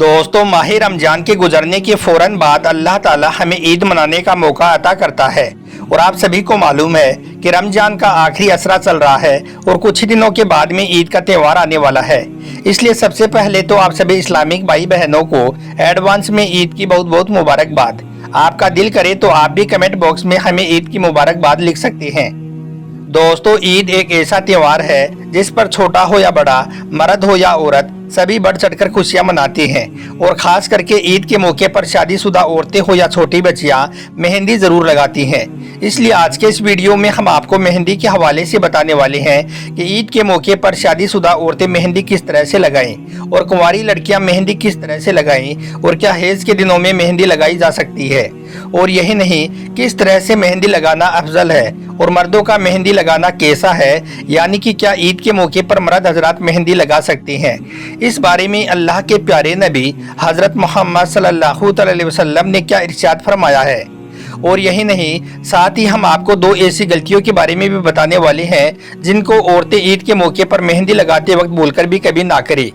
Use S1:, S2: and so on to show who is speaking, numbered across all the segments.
S1: दोस्तों, माह रमजान के गुजरने के फौरन बाद अल्लाह ताला हमें ईद मनाने का मौका अता करता है। और आप सभी को मालूम है कि रमजान का आखिरी असरा चल रहा है और कुछ ही दिनों के बाद में ईद का त्यौहार आने वाला है। इसलिए सबसे पहले तो आप सभी इस्लामिक भाई बहनों को एडवांस में ईद की बहुत बहुत मुबारकबाद। आपका दिल करे तो आप भी कमेंट बॉक्स में हमें ईद की मुबारकबाद लिख सकते हैं। दोस्तों, ईद एक ऐसा त्यौहार है जिस पर छोटा हो या बड़ा, मर्द हो या औरत, सभी बढ़ चढ़कर खुशियां मनाते हैं। और खास करके ईद के मौके पर शादीशुदा औरतें हो या छोटी बच्चियां मेहंदी जरूर लगाती हैं। इसलिए आज के इस वीडियो में हम आपको मेहंदी के हवाले से बताने वाले हैं कि ईद के मौके पर शादीशुदा औरतें मेहंदी किस तरह से लगाएं और कुंवारी लड़कियां मेहंदी किस तरह से लगाएं और क्या हैज के दिनों में मेहंदी लगाई जा सकती है। और यही नहीं, किस तरह से मेहंदी लगाना अफजल है और मर्दों का मेहंदी लगाना कैसा है, यानी कि क्या ईद के मौके पर मर्द हजरात मेहंदी लगा सकते हैं। इस बारे में अल्लाह के प्यारे नबी हजरत मोहम्मद सल्लल्लाहु अलैहि वसल्लम ने क्या इरशाद फरमाया है। और यही नहीं, साथ ही हम आपको दो ऐसी गलतियों के बारे में भी बताने वाले हैं जिनको औरतें ईद के मौके पर मेहंदी लगाते वक्त भूलकर भी कभी ना करें।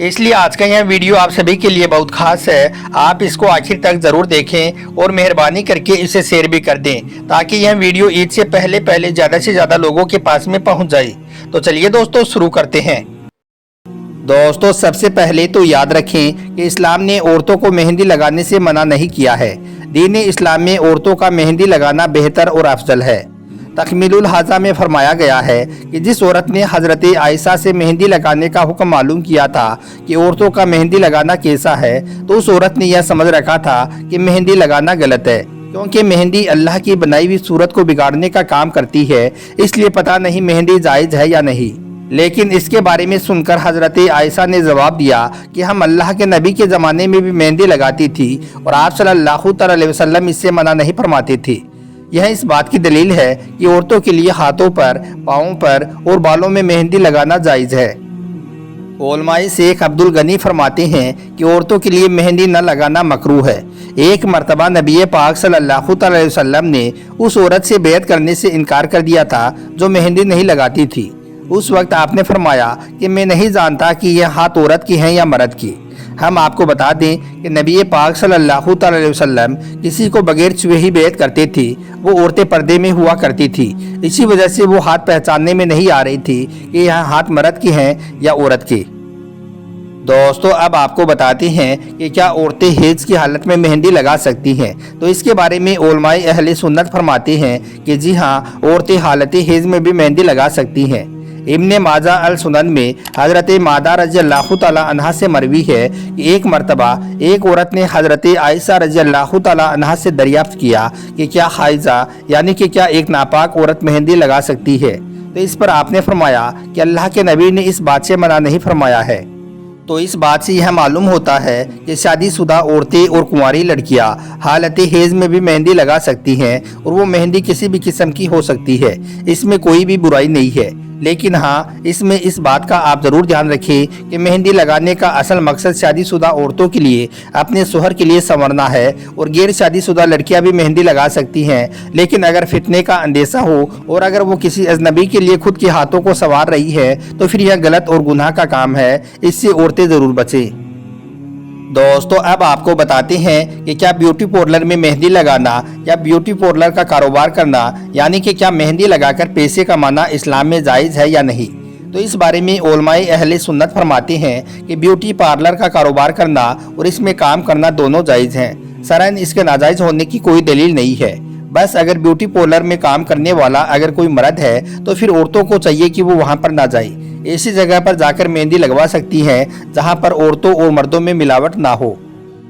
S1: इसलिए आज का यह वीडियो आप सभी के लिए बहुत खास है। आप इसको आखिर तक जरूर देखें और मेहरबानी करके इसे शेयर भी कर दें ताकि यह वीडियो ईद से पहले ज्यादा से ज्यादा लोगों के पास में पहुंच जाए। तो चलिए दोस्तों, शुरू करते हैं। दोस्तों, सबसे पहले तो याद रखें कि इस्लाम ने औरतों को मेहंदी लगाने से मना नहीं किया है। दीन इस्लाम में औरतों का मेहंदी लगाना बेहतर और अफजल है। तकमीलुल हाजा में फरमाया गया है कि जिस औरत ने हजरत आयशा से मेहंदी लगाने का हुक्म मालूम किया था कि औरतों का मेहंदी लगाना कैसा है, तो उस औरत ने यह समझ रखा था कि मेहंदी लगाना गलत है, क्योंकि मेहंदी अल्लाह की बनाई हुई सूरत को बिगाड़ने का काम करती है। इसलिए पता नहीं मेहंदी जायज़ है या नहीं। लेकिन इसके बारे में सुनकर हजरत आयशा ने जवाब दिया कि हम अल्लाह के नबी के ज़माने में भी मेहंदी लगाती थी और आप सल्लल्लाहु अलैहि वसल्लम इससे मना नहीं फरमाते थे। यह इस बात की दलील है कि औरतों के लिए हाथों पर, पाँव पर और बालों में मेहंदी लगाना जायज़ है। उलमाए शेख अब्दुल गनी फरमाते हैं कि औरतों के लिए मेहंदी न लगाना मकरूह है। एक मर्तबा नबी पाक सल्लल्लाहु अलैहि वसल्लम ने उस औरत से बैत करने से इनकार कर दिया था जो मेहंदी नहीं लगाती थी। उस वक्त आपने फरमाया कि मैं नहीं जानता कि यह हाथ औरत की हैं या मर्द की। हम आपको बता दें कि नबी पाक सल्लल्लाहु अलैहि वसल्लम किसी को बगैर छुए ही बैत करते थे। वो औरतें पर्दे में हुआ करती थी, इसी वजह से वो हाथ पहचानने में नहीं आ रही थी कि यह हाथ मर्द की हैं या औरत की। दोस्तों, अब आपको बताते हैं कि क्या औरतें हैज की हालत में मेहंदी लगा सकती हैं। तो इसके बारे में उलमाए अहले सुन्नत फरमाते हैं कि जी हाँ, औरतें हालत हैज में भी मेहंदी लगा सकती हैं। इब्ने माजा अल सुनन में हजरत मादा रज़ियल्लाहु ताला अन्हा से मरवी है कि एक मर्तबा एक औरत ने हजरत आयशा रज़ियल्लाहु ताला अन्हा से दरियाफ्त किया कि क्या हाइजा यानी कि क्या एक नापाक औरत मेहंदी लगा सकती है। तो इस पर आपने फरमाया कि अल्लाह के नबी ने इस बात से मना नहीं फरमाया है। तो इस बात से यह मालूम होता है कि शादीशुदा औरतें और कुंवारी लड़कियां हालत हेज में भी मेहंदी लगा सकती हैं और वो मेहंदी किसी भी किस्म की हो सकती है। इसमें कोई भी बुराई नहीं है। लेकिन हाँ, इसमें इस बात का आप ज़रूर ध्यान रखें कि मेहंदी लगाने का असल मकसद शादीशुदा औरतों के लिए अपने शोहर के लिए संवरना है और गैर शादीशुदा लड़कियां भी मेहंदी लगा सकती हैं। लेकिन अगर फितने का अंदेशा हो और अगर वो किसी अजनबी के लिए खुद के हाथों को संवार रही है तो फिर यह गलत और गुनाह का काम है। इससे औरतें ज़रूर बचें। दोस्तों, अब आपको बताते हैं कि क्या ब्यूटी पार्लर में मेहंदी लगाना या ब्यूटी पार्लर का कारोबार करना यानी कि क्या मेहंदी लगाकर पैसे कमाना इस्लाम में जायज़ है या नहीं। तो इस बारे में उलमाए अहले सुन्नत फरमाते हैं कि ब्यूटी पार्लर का कारोबार करना और इसमें काम करना दोनों जायज़ हैं। शरअन इसके नाजायज़ होने की कोई दलील नहीं है। बस अगर ब्यूटी पार्लर में काम करने वाला अगर कोई मर्द है तो फिर औरतों को चाहिए कि वो वहाँ पर ना जाए। ऐसी जगह पर जाकर मेहंदी लगवा सकती हैं जहां पर औरतों और मर्दों में मिलावट ना हो।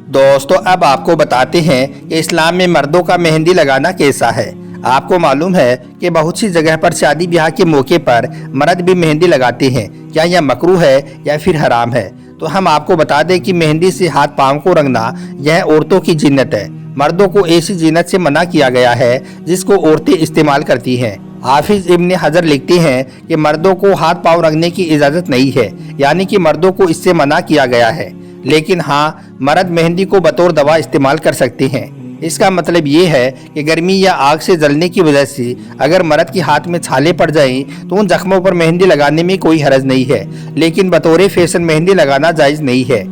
S1: दोस्तों, अब आपको बताते हैं कि इस्लाम में मर्दों का मेहंदी लगाना कैसा है। आपको मालूम है कि बहुत सी जगह पर शादी ब्याह के मौके पर मर्द भी मेहंदी लगाते हैं। क्या यह मकरूह है या फिर हराम है? तो हम आपको बता दें कि मेहंदी से हाथ पाँव को रंगना यह औरतों की जिन्नत है। मर्दों को ऐसी जिन्नत से मना किया गया है जिसको औरतें इस्तेमाल करती हैं। हाफिज इब्ने हजर लिखते हैं कि मर्दों को हाथ पाँव रंगने की इजाज़त नहीं है, यानी कि मर्दों को इससे मना किया गया है। लेकिन हाँ, मर्द मेहंदी को बतौर दवा इस्तेमाल कर सकते हैं। इसका मतलब ये है कि गर्मी या आग से जलने की वजह से अगर मर्द के हाथ में छाले पड़ जाएं तो उन जख्मों पर मेहंदी लगाने में कोई हरज नहीं है। लेकिन बतौर फैशन मेहंदी लगाना जायज़ नहीं है।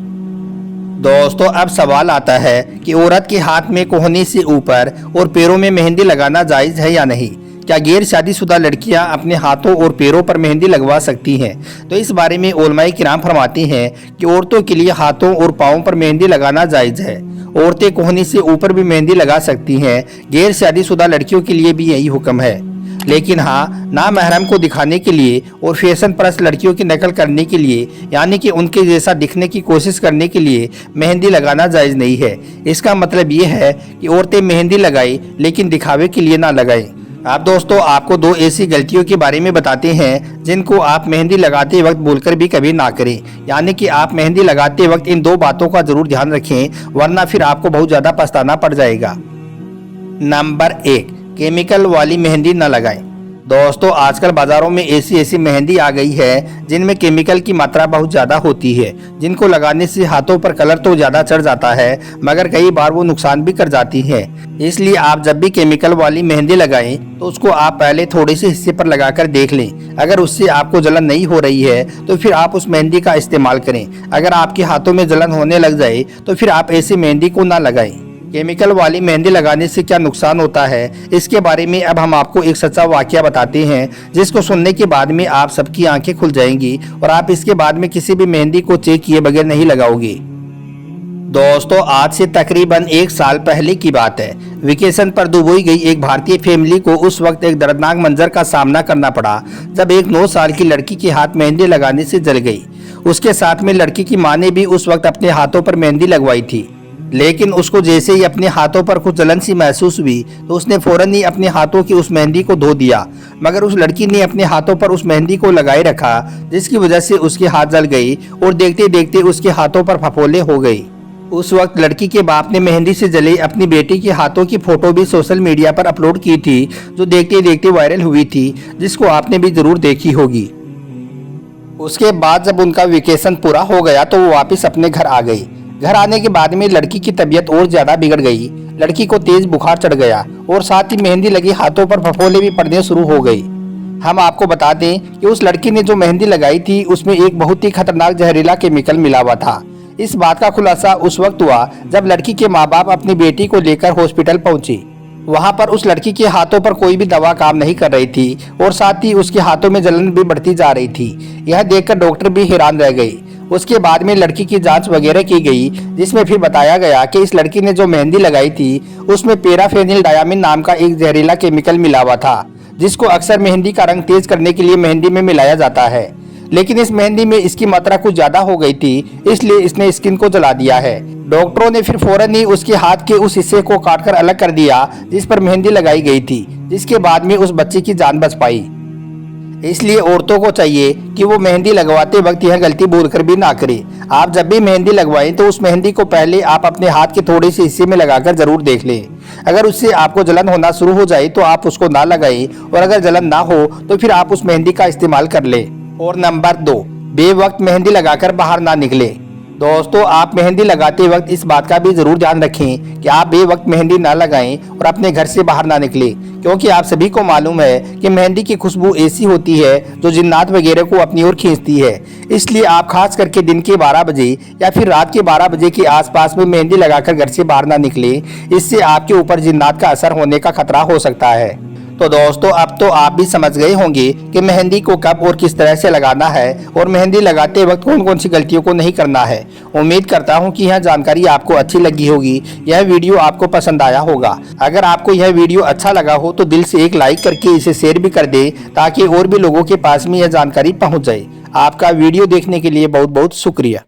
S1: दोस्तों अब सवाल आता है कि औरत के हाथ में कोहनी से ऊपर और पैरों में मेहंदी लगाना जायज है या नहीं। क्या गैर शादीशुदा लड़कियां अपने हाथों और पैरों पर मेहंदी लगवा सकती हैं? तो इस बारे में उलमाए किराम फरमाती हैं कि औरतों के लिए हाथों और पाँव पर मेहंदी लगाना जायज है। औरतें कोहनी से ऊपर भी मेहंदी लगा सकती हैं। गैर शादीशुदा लड़कियों के लिए भी यही हुक्म है। लेकिन हाँ, नामहरम को दिखाने के लिए और फैशन परस्त लड़कियों की नकल करने के लिए, यानी कि उनके जैसा दिखने की कोशिश करने के लिए मेहंदी लगाना जायज़ नहीं है। इसका मतलब ये है कि औरतें मेहंदी लगाएं लेकिन दिखावे के लिए ना लगाएं। आप दोस्तों आपको 2 ऐसी गलतियों के बारे में बताते हैं जिनको आप मेहंदी लगाते वक्त भूलकर भी कभी ना करें। यानी कि आप मेहंदी लगाते वक्त इन 2 बातों का जरूर ध्यान रखें, वरना फिर आपको बहुत ज़्यादा पछताना पड़ जाएगा। नंबर 1, केमिकल वाली मेहंदी न लगाएं। दोस्तों आजकल बाज़ारों में ऐसी मेहंदी आ गई है जिनमें केमिकल की मात्रा बहुत ज़्यादा होती है, जिनको लगाने से हाथों पर कलर तो ज़्यादा चढ़ जाता है मगर कई बार वो नुकसान भी कर जाती है। इसलिए आप जब भी केमिकल वाली मेहंदी लगाएं तो उसको आप पहले थोड़े से हिस्से पर लगाकर देख लें। अगर उससे आपको जलन नहीं हो रही है तो फिर आप उस मेहंदी का इस्तेमाल करें। अगर आपके हाथों में जलन होने लग जाए तो फिर आप ऐसी मेहंदी को ना लगाएं। केमिकल वाली मेहंदी लगाने से क्या नुकसान होता है, इसके बारे में अब हम आपको एक सच्चा वाकया बताते हैं, जिसको सुनने के बाद में आप सबकी आंखें खुल जाएंगी और आप इसके बाद में किसी भी मेहंदी को चेक किए बगैर नहीं लगाओगे। दोस्तों आज से तकरीबन 1 साल पहले की बात है। वेकेशन पर दुबई गई एक भारतीय फैमिली को उस वक्त एक दर्दनाक मंजर का सामना करना पड़ा जब एक 9 साल की लड़की के हाथ मेहंदी लगाने से जल गई। उसके साथ में लड़की की माँ ने भी उस वक्त अपने हाथों पर मेहंदी लगवाई थी, लेकिन उसको जैसे ही अपने हाथों पर कुछ जलन सी महसूस हुई तो उसने फौरन ही अपने हाथों की उस मेहंदी को धो दिया। मगर उस लड़की ने अपने हाथों पर उस मेहंदी को लगाए रखा, जिसकी वजह से उसके हाथ जल गई और देखते देखते उसके हाथों पर फफोले हो गई। उस वक्त लड़की के बाप ने मेहंदी से जले अपनी बेटी के हाथों की फोटो भी सोशल मीडिया पर अपलोड की थी, जो देखते देखते वायरल हुई थी, जिसको आपने भी जरूर देखी होगी। उसके बाद जब उनका वेकेशन पूरा हो गया तो वो वापस अपने घर आ गई। घर आने के बाद में लड़की की तबीयत और ज्यादा बिगड़ गई। लड़की को तेज बुखार चढ़ गया और साथ ही मेहंदी लगी हाथों पर फफोले भी पड़ने शुरू हो गई। हम आपको बता दें कि उस लड़की ने जो मेहंदी लगाई थी उसमें एक बहुत ही खतरनाक जहरीला केमिकल मिला हुआ था। इस बात का खुलासा उस वक्त हुआ जब लड़की के माँ बाप अपनी बेटी को लेकर हॉस्पिटल पहुंचे। वहां पर उस लड़की के हाथों पर कोई भी दवा काम नहीं कर रही थी और साथ ही उसके हाथों में जलन भी बढ़ती जा रही थी। यह देखकर डॉक्टर भी हैरान रह गए। उसके बाद में लड़की की जांच वगैरह की गई, जिसमें फिर बताया गया कि इस लड़की ने जो मेहंदी लगाई थी उसमें पैराफेनिलडायमीन नाम का एक जहरीला केमिकल मिला हुआ था, जिसको अक्सर मेहंदी का रंग तेज करने के लिए मेहंदी में मिलाया जाता है। लेकिन इस मेहंदी में इसकी मात्रा कुछ ज्यादा हो गई थी, इसलिए इसने स्किन को जला दिया है। डॉक्टरों ने फिर फौरन ही उसके हाथ के उस हिस्से को काटकर अलग कर दिया जिस पर मेहंदी लगाई गई थी, जिसके बाद में उस बच्चे की जान बच पाई। इसलिए औरतों को चाहिए कि वो मेहंदी लगवाते वक्त यह गलती भूलकर भी ना करें। आप जब भी मेहंदी लगवाएं तो उस मेहंदी को पहले आप अपने हाथ के थोड़े से हिस्से में लगाकर जरूर देख लें। अगर उससे आपको जलन होना शुरू हो जाए तो आप उसको ना लगाएं, और अगर जलन ना हो तो फिर आप उस मेहंदी का इस्तेमाल कर लें। और नंबर 2, बेवक्त मेहंदी लगाकर बाहर ना निकले। दोस्तों आप मेहंदी लगाते वक्त इस बात का भी जरूर ध्यान रखें कि आप बेवक्त मेहंदी ना लगाएं और अपने घर से बाहर ना निकलें, क्योंकि आप सभी को मालूम है कि मेहंदी की खुशबू ऐसी होती है जो जिन्नात वगैरह को अपनी ओर खींचती है। इसलिए आप खास करके दिन के 12 बजे या फिर रात के 12 बजे के आसपास में मेहंदी लगाकर घर से बाहर ना निकलें। इससे आपके ऊपर जिन्नात का असर होने का खतरा हो सकता है। तो दोस्तों अब तो आप भी समझ गए होंगे कि मेहंदी को कब और किस तरह से लगाना है और मेहंदी लगाते वक्त कौन कौन सी गलतियों को नहीं करना है। उम्मीद करता हूं कि यह जानकारी आपको अच्छी लगी होगी, यह वीडियो आपको पसंद आया होगा। अगर आपको यह वीडियो अच्छा लगा हो तो दिल से एक लाइक करके इसे शेयर भी कर दे, ताकि और भी लोगों के पास में यह जानकारी पहुँच जाए। आपका वीडियो देखने के लिए बहुत बहुत शुक्रिया।